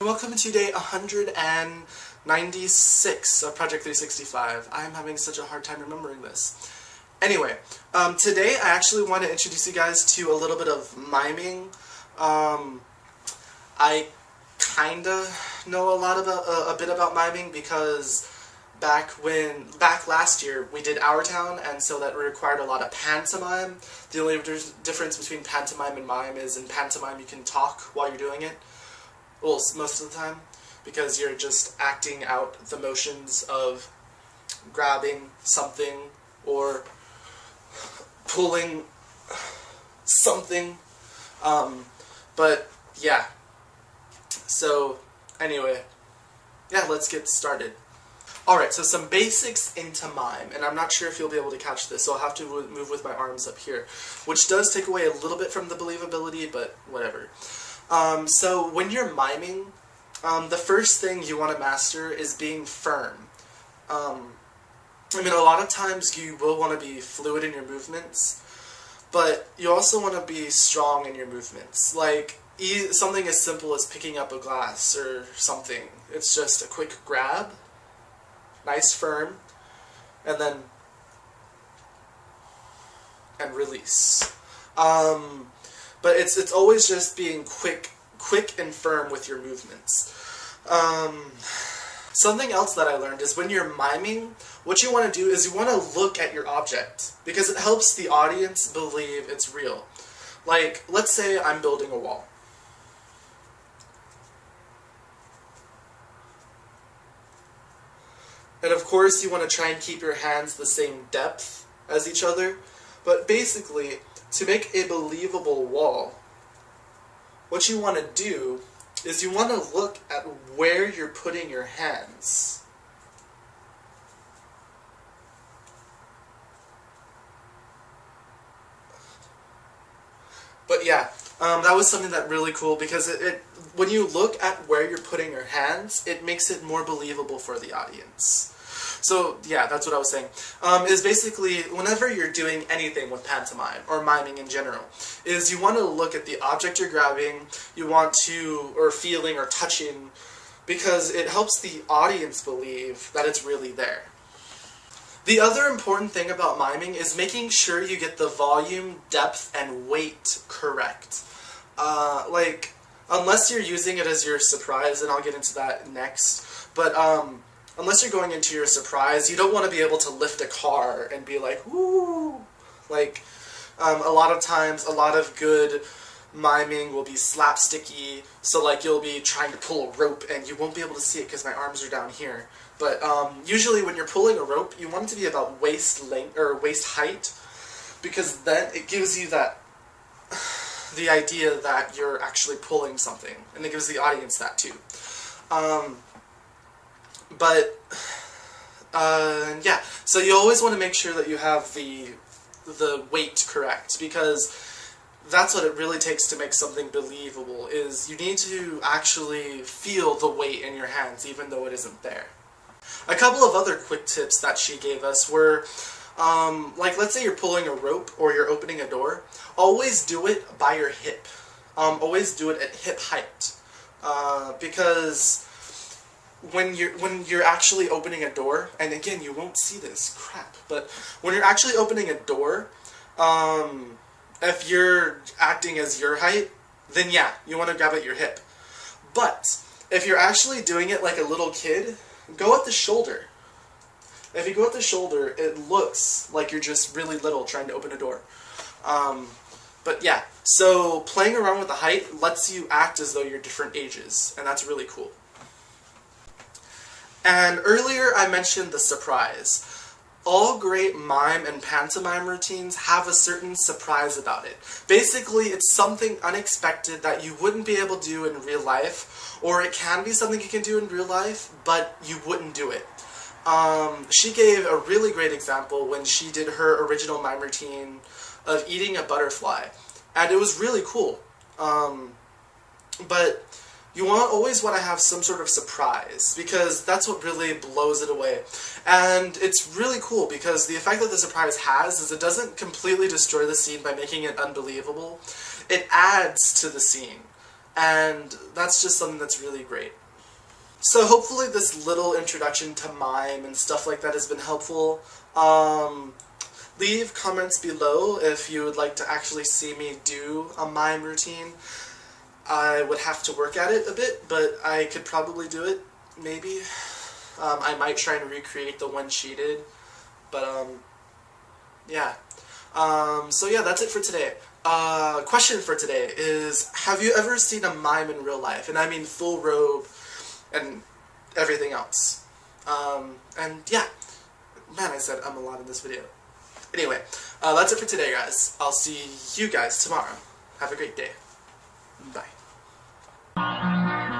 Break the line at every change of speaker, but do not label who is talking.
Welcome to day 196 of Project 365. I'm having such a hard time remembering this. Anyway, today I actually want to introduce you guys to a little bit of miming. I kinda know a bit about miming because back last year we did Our Town, and so that required a lot of pantomime. The only difference between pantomime and mime is in pantomime you can talk while you're doing it. Well, most of the time, because you're just acting out the motions of grabbing something or pulling something. But yeah. So anyway, yeah, let's get started. Alright, so some basics into mime, and I'm not sure if you'll be able to catch this, so I'll have to move with my arms up here, which does take away a little bit from the believability, but whatever. So when you're miming, the first thing you want to master is being firm. I mean, a lot of times you will want to be fluid in your movements, but you also want to be strong in your movements. Like, something as simple as picking up a glass or something. It's just a quick grab, nice firm, and then release. But it's always just being quick and firm with your movements. Something else that I learned is when you're miming, what you want to do is you want to look at your object, because it helps the audience believe it's real. Like, let's say I'm building a wall. And of course you want to try and keep your hands the same depth as each other, but basically, to make a believable wall, what you want to do is you want to look at where you're putting your hands. But yeah, that was something that really cool, because when you look at where you're putting your hands, it makes it more believable for the audience. So yeah, that's what I was saying. Is basically, whenever you're doing anything with pantomime, or miming in general, is you want to look at the object you're grabbing, or feeling, or touching, because it helps the audience believe that it's really there. The other important thing about miming is making sure you get the volume, depth, and weight correct. Like, unless you're using it as your surprise, and I'll get into that next, but unless you're going into your surprise, you don't want to be able to lift a car and be like, woo! Like, a lot of times, a lot of good miming will be slapsticky, so like you'll be trying to pull a rope and you won't be able to see it because my arms are down here. But usually when you're pulling a rope, you want it to be about waist length, or waist height, because then it gives you the idea that you're actually pulling something, and it gives the audience that too. Yeah, so you always want to make sure that you have the weight correct, because that's what it really takes to make something believable, is you need to actually feel the weight in your hands even though it isn't there. A couple of other quick tips that she gave us were, like, let's say you're pulling a rope or you're opening a door, always do it by your hip. Always do it at hip height, because when you're actually opening a door, and again, you won't see this, crap, but when you're actually opening a door, if you're acting as your height, then yeah, you want to grab at your hip. But if you're actually doing it like a little kid, go at the shoulder. If you go at the shoulder, it looks like you're just really little trying to open a door. But yeah, so playing around with the height lets you act as though you're different ages, and that's really cool. And earlier I mentioned the surprise. All great mime and pantomime routines have a certain surprise about it. Basically, it's something unexpected that you wouldn't be able to do in real life, or it can be something you can do in real life, but you wouldn't do it. She gave a really great example when she did her original mime routine of eating a butterfly, and it was really cool. But you always want to have some sort of surprise, because that's what really blows it away. And it's really cool, because the effect that the surprise has is it doesn't completely destroy the scene by making it unbelievable. It adds to the scene. and that's just something that's really great. So hopefully this little introduction to MIME and stuff like that has been helpful. Leave comments below if you would like to actually see me do a MIME routine. I would have to work at it a bit, but I could probably do it, maybe. I might try and recreate the one she did, but yeah. So yeah, that's it for today. Question for today is, have you ever seen a mime in real life? And I mean full robe and everything else. And yeah, man, I said a lot in this video. Anyway, that's it for today, guys. I'll see you guys tomorrow. Have a great day. Bye.